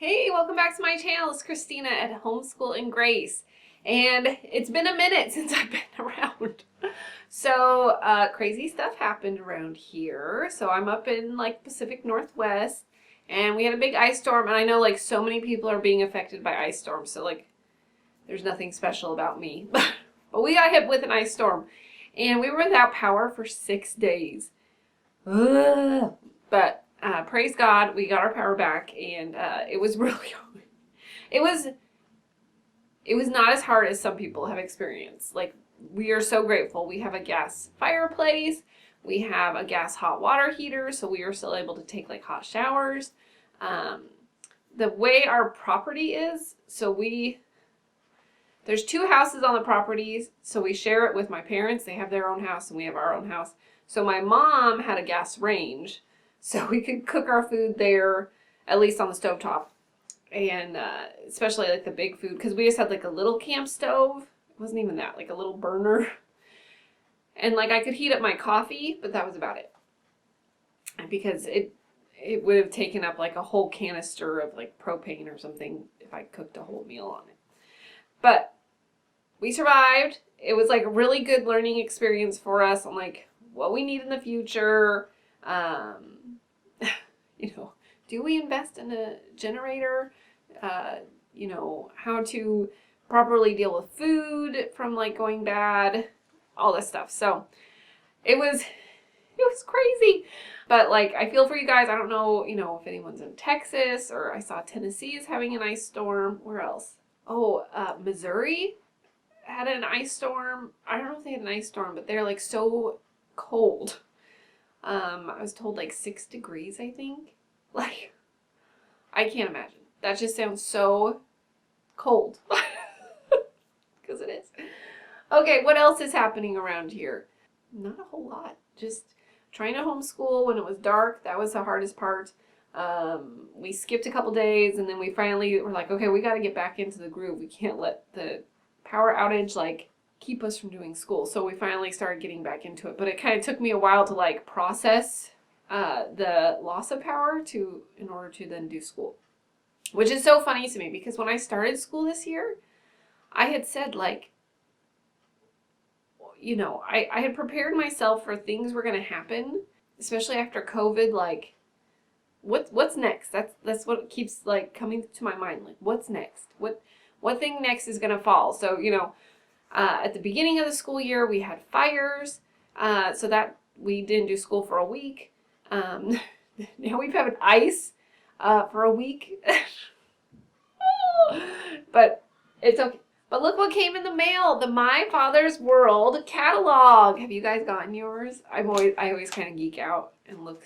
Hey, welcome back to my channel. It's Christina at Homeschool and Grace. And it's been a minute since I've been around. So, crazy stuff happened around here. So I'm up in like Pacific Northwest and we had a big ice storm, and I know like so many people are being affected by ice storms. So like there's nothing special about me. But we got hit with an ice storm and we were without power for 6 days. Ugh. But praise God, we got our power back, and it was really, it was not as hard as some people have experienced. Like, we are so grateful. We have a gas fireplace, we have a gas hot water heater, so we are still able to take like hot showers. The way our property is, there's 2 houses on the properties, so we share it with my parents. They have their own house and we have our own house. So my mom had a gas range, so we could cook our food there, at least on the stovetop. And especially like the big food, because we just had like a little camp stove. It wasn't even that, like a little burner. And like I could heat up my coffee, but that was about it. Because it would have taken up like a whole canister of like propane or something if I cooked a whole meal on it. But we survived. It was like a really good learning experience for us on like what we need in the future. Do we invest in a generator? How to properly deal with food from like going bad, all this stuff. So it was crazy. But like, I feel for you guys. I don't know, if anyone's in Texas, or I saw Tennessee is having an ice storm. Where else? Oh, Missouri had an ice storm. I don't know if they had an ice storm, but they're like so cold. I was told like 6 degrees, I think. Like, I can't imagine. That just sounds so cold. Because it is. Okay, what else is happening around here? Not a whole lot. Just trying to homeschool when it was dark. That was the hardest part. We skipped a couple days, and then we finally were like, okay, we got to get back into the groove. We can't let the power outage like keep us from doing school. So we finally started getting back into it, but it kind of took me a while to like process the loss of power in order to then do school, which is so funny to me because when I started school this year, I had said like, I had prepared myself for things were going to happen, especially after COVID. Like, what's next? That's what keeps like coming to my mind. Like, what's next? What thing next is going to fall? So, at the beginning of the school year, we had fires, so that we didn't do school for a week. Now we've had ice for a week. But it's okay. But look what came in the mail, the My Father's World catalog. Have you guys gotten yours? I always kind of geek out and look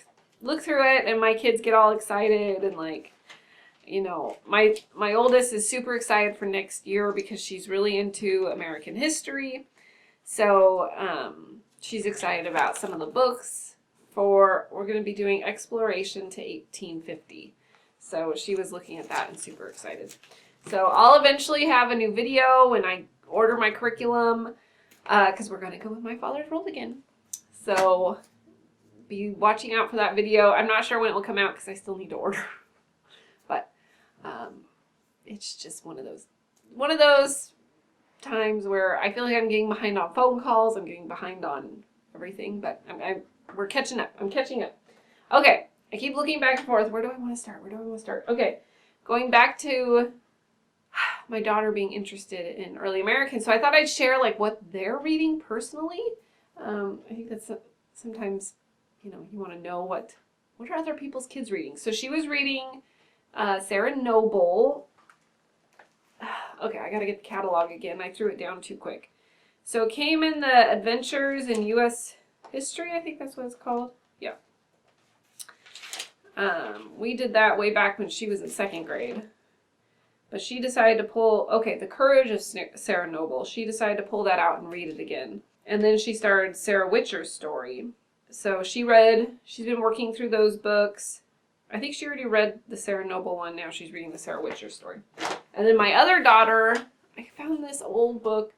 through it, and my kids get all excited, and like, my oldest is super excited for next year because she's really into American history. So she's excited about some of the books we're going to be doing Exploration to 1850. So she was looking at that and super excited. So I'll eventually have a new video when I order my curriculum, because we're going to go with My Father's World again. So be watching out for that video. I'm not sure when it will come out because I still need to order. But it's just one of those times where I feel like I'm getting behind on phone calls. I'm getting behind on everything, but we're catching up. I'm catching up. Okay, I keep looking back and forth. Where do I want to start? Okay, going back to my daughter being interested in early American. So I thought I'd share like what they're reading personally. I think that's sometimes, you want to know what are other people's kids reading. So she was reading Sarah Noble. Okay, I gotta get the catalog again. I threw it down too quick. So it came in the Adventures in U.S. History, I think that's what it's called. Yeah. We did that way back when she was in 2nd grade. But she decided to pull, The Courage of Sarah Noble. She decided to pull that out and read it again. And then she started Sarah Witcher's story. So she's been working through those books. I think she already read the Sarah Noble one. Now she's reading the Sarah Witcher story. And then my other daughter, I found this old book.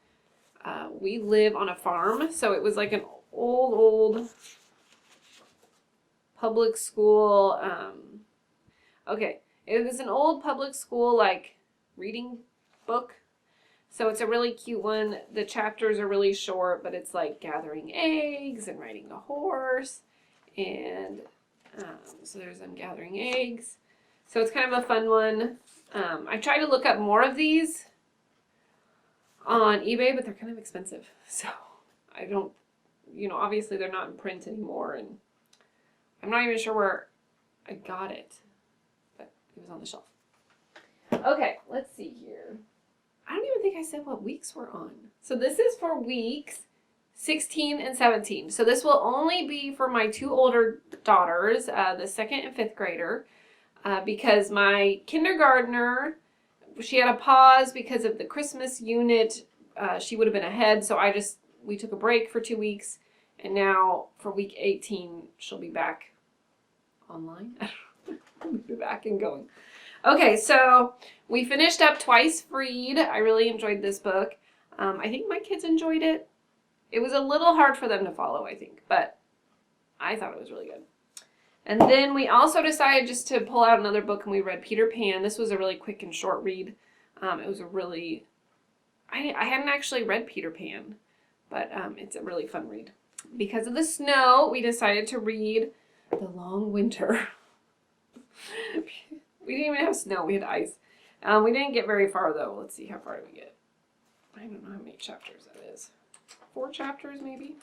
We Live on a Farm. So it was like an old public school. Okay. It was an old public school, like, reading book. So it's a really cute one. The chapters are really short, but it's like gathering eggs and riding a horse. And so there's them gathering eggs. So it's kind of a fun one. I tried to look up more of these on eBay, but they're kind of expensive. So I don't, obviously they're not in print anymore. And I'm not even sure where I got it, but it was on the shelf. Okay, let's see here. I don't even think I said what weeks we're on. So this is for weeks 16 and 17. So this will only be for my 2 older daughters, the 2nd and 5th grader, because my kindergartner, she had a pause because of the Christmas unit. She would have been ahead, so we took a break for 2 weeks, and now for week 18, she'll be back online. We'll be back and going. Okay, so we finished up Twice Freed. I really enjoyed this book. I think my kids enjoyed it. It was a little hard for them to follow, I think, but I thought it was really good. And then we also decided just to pull out another book, and we read Peter Pan. This was a really quick and short read. It was a really... I hadn't actually read Peter Pan, but it's a really fun read. Because of the snow, we decided to read The Long Winter. We didn't even have snow. We had ice. We didn't get very far, though. Let's see, how far did we get? I don't know how many chapters that is. 4 chapters, maybe?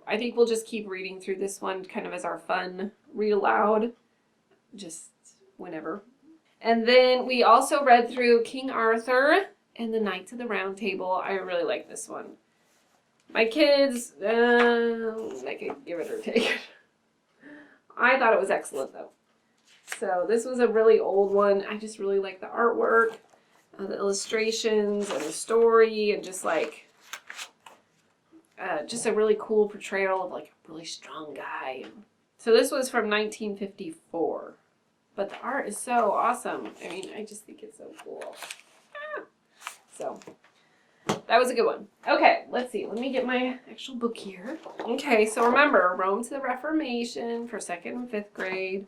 I think we'll just keep reading through this one kind of as our fun read aloud. Just whenever. And then we also read through King Arthur and the Knights of the Round Table. I really like this one. My kids, I could give it or take it. I thought it was excellent, though. So this was a really old one. I just really like the artwork, the illustrations, and the story, and just like, just a really cool portrayal of like a really strong guy. So this was from 1954, but the art is so awesome. I mean, I just think it's so cool. So that was a good one. Okay, let's see. Let me get my actual book here. Okay, so remember, Rome to the Reformation for 2nd and 5th grade.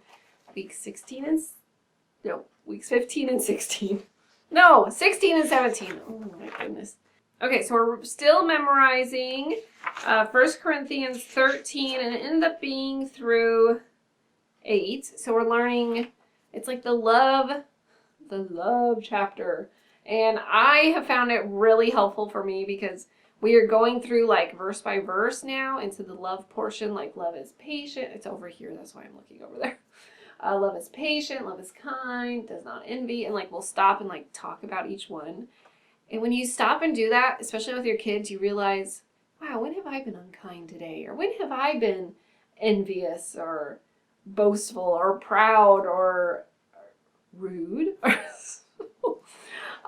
Weeks 16 and... No, weeks 15 and 16. No, 16 and 17. Oh, my goodness. Okay, so we're still memorizing 1 Corinthians 13, and it ended up being through 8. So we're learning, it's like the love chapter. And I have found it really helpful for me because we are going through like verse by verse now into the love portion, like love is patient. It's over here, that's why I'm looking over there. Love is patient, love is kind, does not envy, and like we'll stop and like talk about each one. And when you stop and do that, especially with your kids, you realize, wow, when have I been unkind today? Or when have I been envious or boastful or proud or rude?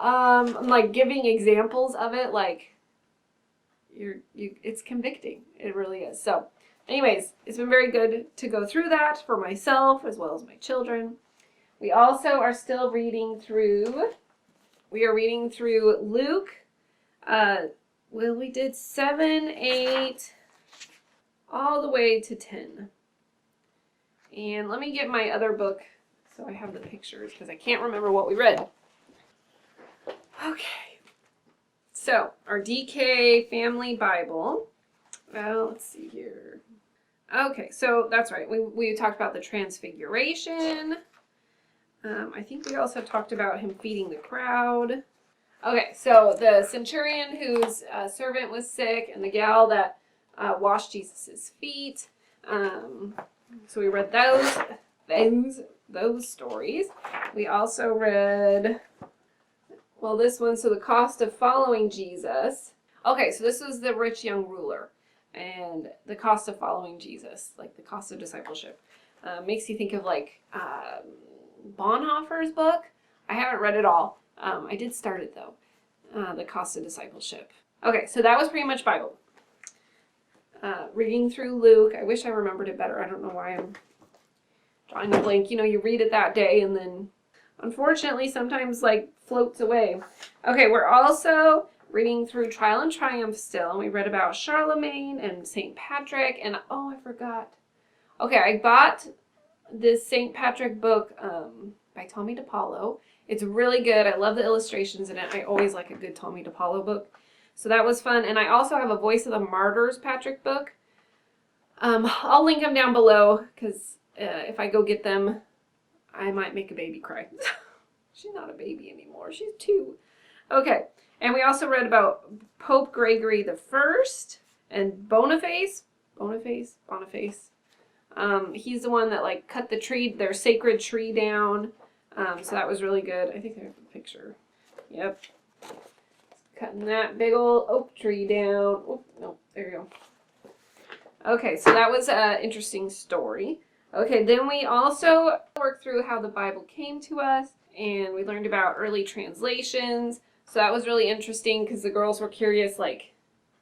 Like giving examples of it, like it's convicting. It really is. So anyways, it's been very good to go through that for myself as well as my children. We also are still reading through, Luke. We did 7, 8, all the way to 10. And let me get my other book so I have the pictures because I can't remember what we read. Okay. So, our DK Family Bible. Well, let's see here. Okay, so that's right. We talked about the Transfiguration. I think we also talked about him feeding the crowd. Okay, so the centurion whose servant was sick and the gal that washed Jesus' feet. So we read those stories. We also read, well, this one, so the cost of following Jesus. Okay, so this was the rich young ruler and the cost of following Jesus, like the cost of discipleship. Makes you think of like Bonhoeffer's book. I haven't read it all. I did start it though. The cost of discipleship. Okay, so that was pretty much Bible. Reading through Luke. I wish I remembered it better. I don't know why I'm drawing a blank. You know, you read it that day and then unfortunately sometimes like floats away. Okay, we're also reading through Trial and Triumph still. And we read about Charlemagne and St. Patrick. And oh, I forgot. Okay, I bought this St. Patrick book by Tommy DePaulo. It's really good. I love the illustrations in it. I always like a good Tommy DePaulo book. So that was fun. And I also have a Voice of the Martyrs Patrick book. I'll link them down below because if I go get them, I might make a baby cry. She's not a baby anymore. She's 2. Okay. And we also read about Pope Gregory the First and Boniface. Boniface. He's the one that like cut the tree, their sacred tree down. So that was really good. I think I have a picture. Yep. Cutting that big old oak tree down. Oh, no, there you go. Okay, so that was an interesting story. Okay, then we also worked through how the Bible came to us, and we learned about early translations. So that was really interesting because the girls were curious, like,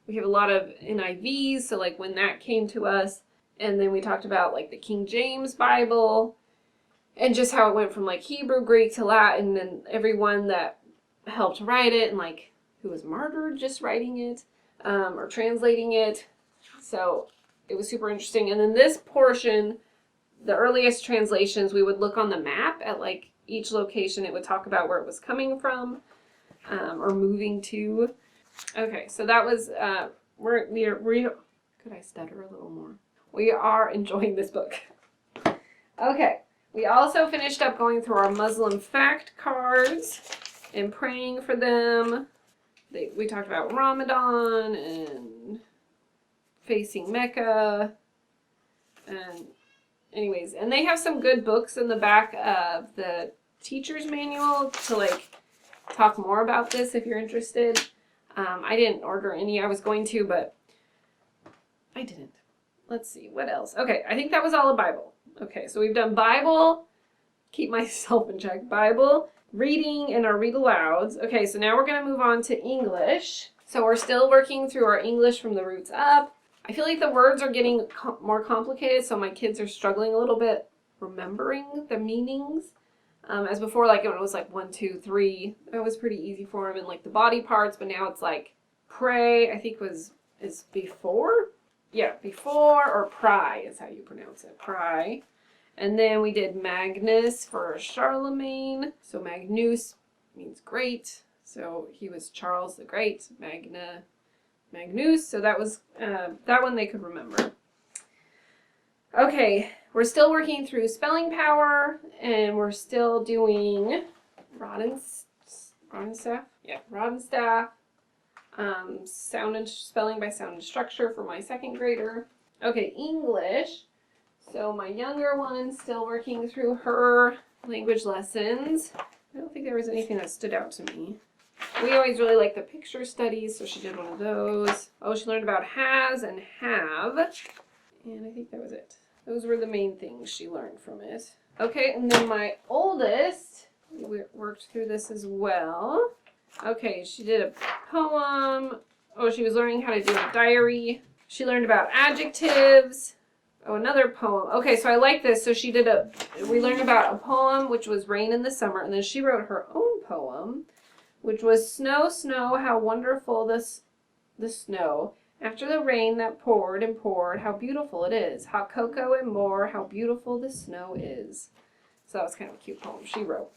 we have a lot of NIVs, so like when that came to us. And then we talked about like the King James Bible and just how it went from like Hebrew, Greek to Latin, and everyone that helped write it and like who was martyred just writing it or translating it. So it was super interesting. And then this portion, the earliest translations, we would look on the map at like each location. It would talk about where it was coming from or moving to. Okay, so that was, could I stutter a little more? We are enjoying this book. Okay, we also finished up going through our Muslim fact cards and praying for them. We talked about Ramadan and facing Mecca. And anyways, and they have some good books in the back of the teacher's manual to like talk more about this if you're interested. I didn't order any. I was going to, but I didn't. Let's see, what else? Okay, I think that was all of Bible. Okay, so we've done Bible, keep myself in check, Bible, reading, and our read alouds. Okay, so now we're going to move on to English. So we're still working through our English from the roots up. I feel like the words are getting more complicated, so my kids are struggling a little bit remembering the meanings. As before, like when it was like 1, 2, 3, it was pretty easy for them, and like the body parts, but now it's like pray, I think is before? Yeah, before, or pry is how you pronounce it, pry. And then we did Magnus for Charlemagne. So Magnus means great. So he was Charles the Great, Magnus. So that was, that one they could remember. Okay, we're still working through spelling power, and we're still doing rod and staff. Yeah, rod and staff. Sound and spelling by sound and structure for my 2nd grader. Okay, English. So my younger one's still working through her language lessons. I don't think there was anything that stood out to me. We always really like the picture studies, so she did one of those. Oh, she learned about has and have. And I think that was it. Those were the main things she learned from it. Okay, and then my oldest, we worked through this as well. Okay, she did a poem. Oh, she was learning how to do a diary. She learned about adjectives. Oh, another poem. Okay, so I like this. So we learned about a poem, which was Rain in the Summer, and then she wrote her own poem, which was Snow, Snow, how wonderful the snow. After the rain that poured and poured, how beautiful it is. Hot cocoa and more, how beautiful the snow is. So that was kind of a cute poem she wrote.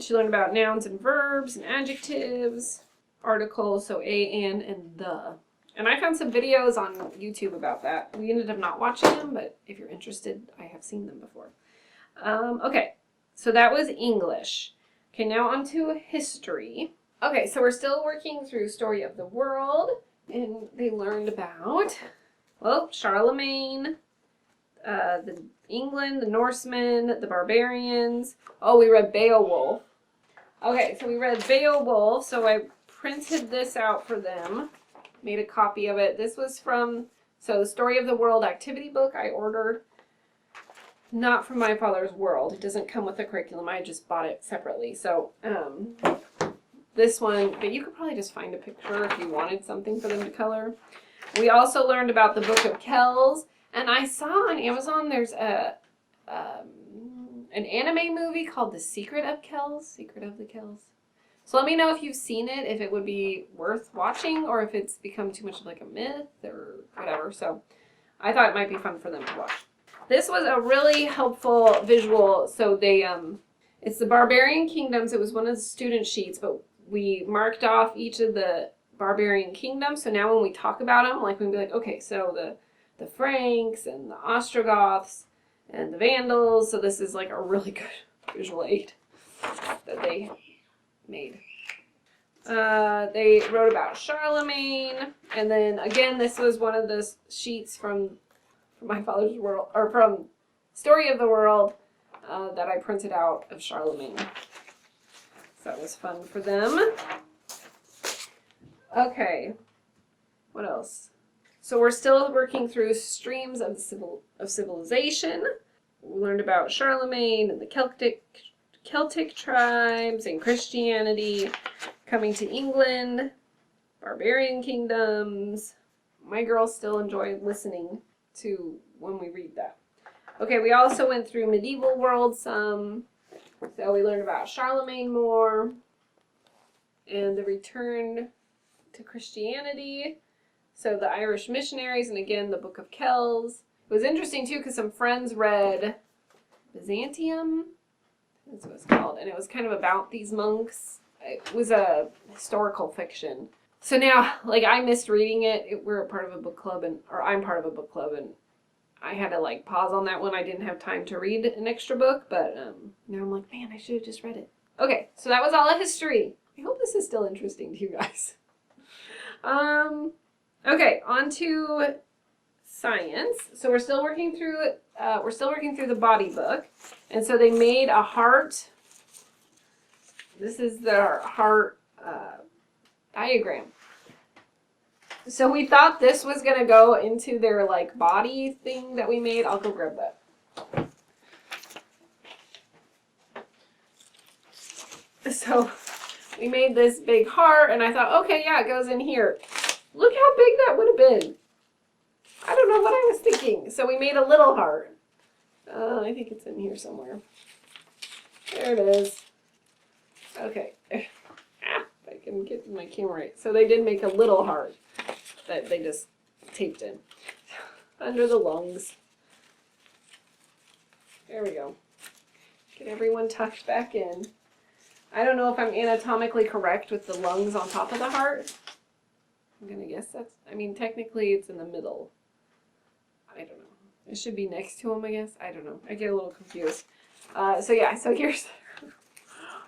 She learned about nouns and verbs and adjectives, articles, so a, and the. And I found some videos on YouTube about that. We ended up not watching them, but if you're interested, I have seen them before. Okay, so that was English. Okay, now on to history. Okay, so we're still working through Story of the World, and they learned about, well, Charlemagne, the England, the Norsemen, the barbarians. Oh, we read Beowulf. Okay, so we read Beowulf, so I printed this out for them, made a copy of it. This was from, so the Story of the World activity book I ordered, not from My Father's World. It doesn't come with the curriculum. I just bought it separately. So, this one, but you could probably just find a picture if you wanted something for them to color. We also learned about the Book of Kells, and I saw on Amazon there's an anime movie called The Secret of the Kells. So let me know if you've seen it, if it would be worth watching, or if it's become too much of like a myth or whatever. So I thought it might be fun for them to watch. this was a really helpful visual. So they, it's the Barbarian Kingdoms. It was one of the student sheets, but we marked off each of the Barbarian Kingdoms. So now when we talk about them, like we'd be like, okay, so the Franks and the Ostrogoths and the Vandals. So this is like a really good visual aid that they made. They wrote about Charlemagne, and then again, this was one of the sheets from My Father's World, or from Story of the World, that I printed out of Charlemagne. So that was fun for them. Okay, what else? So we're still working through streams of civilization. We learned about Charlemagne and the Celtic tribes and Christianity coming to England, Barbarian Kingdoms. My girls still enjoy listening to when we read that. Okay, we also went through medieval world some. So we learned about Charlemagne more and the return to Christianity. So the Irish missionaries, and again, the Book of Kells. It was interesting too because some friends read Byzantium. That's what it's called. And it was kind of about these monks. It was a historical fiction. So now, like, I missed reading it. We're a part of a book club, or I'm part of a book club, and I had to, like, pause on that one. I didn't have time to read an extra book, but now I'm like, man, I should have just read it. Okay, so that was all of history. I hope this is still interesting to you guys. Okay, on to science. So we're still working through the body book. And so they made a heart. This is their heart diagram. So we thought this was going to go into their like body thing that we made. I'll go grab that. So we made this big heart, and I thought, okay, yeah, it goes in here. Look how big that would have been. I don't know what I was thinking. So we made a little heart. I think it's in here somewhere. There it is. Okay. If I can get my camera right. So they did make a little heart that they just taped in under the lungs. There we go. Get everyone tucked back in. I don't know if I'm anatomically correct with the lungs on top of the heart. I'm going to guess that's, I mean, technically it's in the middle. I don't know. It should be next to him, I guess. I don't know. I get a little confused. So yeah, so here's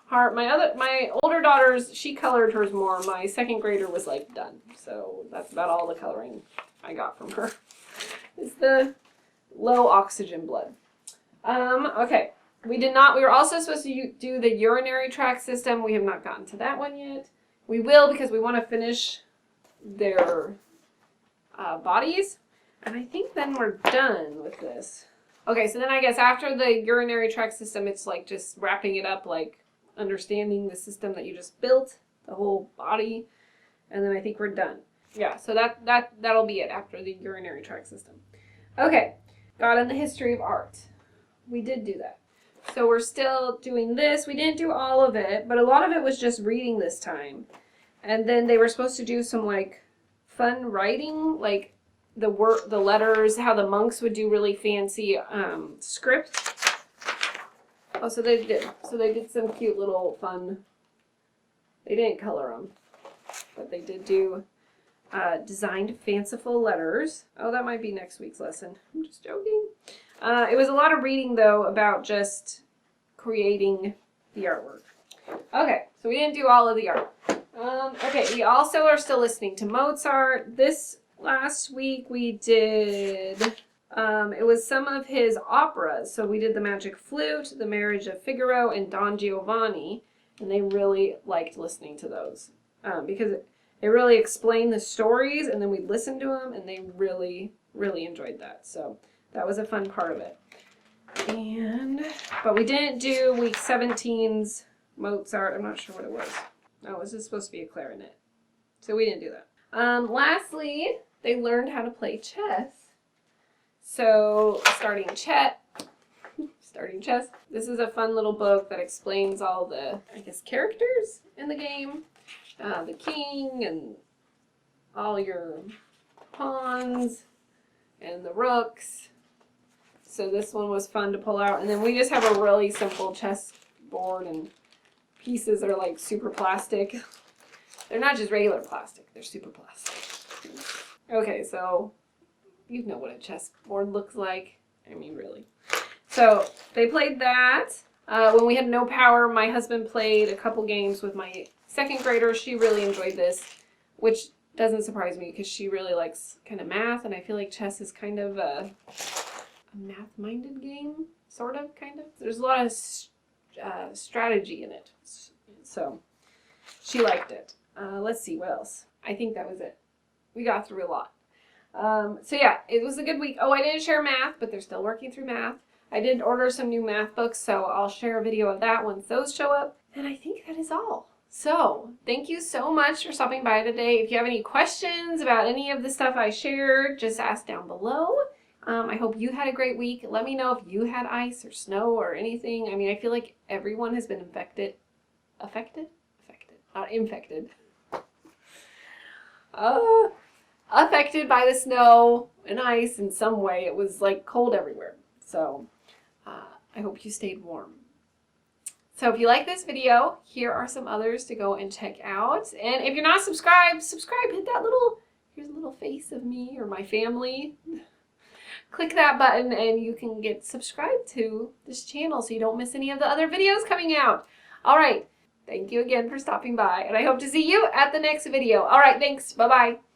heart. My older daughter's, she colored hers more. My second grader was like done. So that's about all the coloring I got from her. Is the low oxygen blood. Okay. We were also supposed to do the urinary tract system. We have not gotten to that one yet. We will because we want to finish their bodies. And I think then we're done with this. Okay, so then I guess after the urinary tract system, it's like just wrapping it up, like understanding the system that you just built, the whole body. And then I think we're done. Yeah, so that'll be it after the urinary tract system. Okay, got in the history of art. We did do that. So we're still doing this. We didn't do all of it, but a lot of it was just reading this time. And then they were supposed to do some like fun writing, like the letters, how the monks would do really fancy script. Oh, so they did. So they did some cute little fun. They didn't color them, but they did do designed fanciful letters. Oh, that might be next week's lesson. I'm just joking. It was a lot of reading, though, about just creating the artwork. Okay, so we didn't do all of the art. Okay, we also are still listening to Mozart. This last week we did, it was some of his operas. So we did The Magic Flute, The Marriage of Figaro, and Don Giovanni. And they really liked listening to those because it really explained the stories, and then we'd listen to them, and they really, really enjoyed that. So that was a fun part of it. But we didn't do week 17's Mozart. I'm not sure what it was. No, this is supposed to be a clarinet. So we didn't do that. Lastly, they learned how to play chess. So starting chess. This is a fun little book that explains all the, I guess, characters in the game. The king and all your pawns and the rooks. So this one was fun to pull out. And then we just have a really simple chess board, and pieces are like super plastic. They're not just regular plastic, they're super plastic. Okay, so you know what a chess board looks like. I mean, really. So they played that. When we had no power, my husband played a couple games with my second grader. She really enjoyed this, which doesn't surprise me because she really likes kind of math, and I feel like chess is kind of a math-minded game, sort of, kind of. There's a lot of strategy in it, so she liked it. Let's see, what else? I think that was it. We got through a lot. So yeah, it was a good week. Oh, I didn't share math, but they're still working through math. I did order some new math books, so I'll share a video of that once those show up. And I think that is all. So, thank you so much for stopping by today. If you have any questions about any of the stuff I shared, just ask down below. I hope you had a great week. Let me know if you had ice or snow or anything. I mean, I feel like everyone has been affected, not infected. Affected by the snow and ice in some way. It was like cold everywhere. So, I hope you stayed warm. So if you like this video, here are some others to go and check out. And if you're not subscribed, subscribe. Hit that little, here's a little face of me or my family. Click that button and you can get subscribed to this channel so you don't miss any of the other videos coming out. All right. Thank you again for stopping by, and I hope to see you at the next video. All right. Thanks. Bye-bye.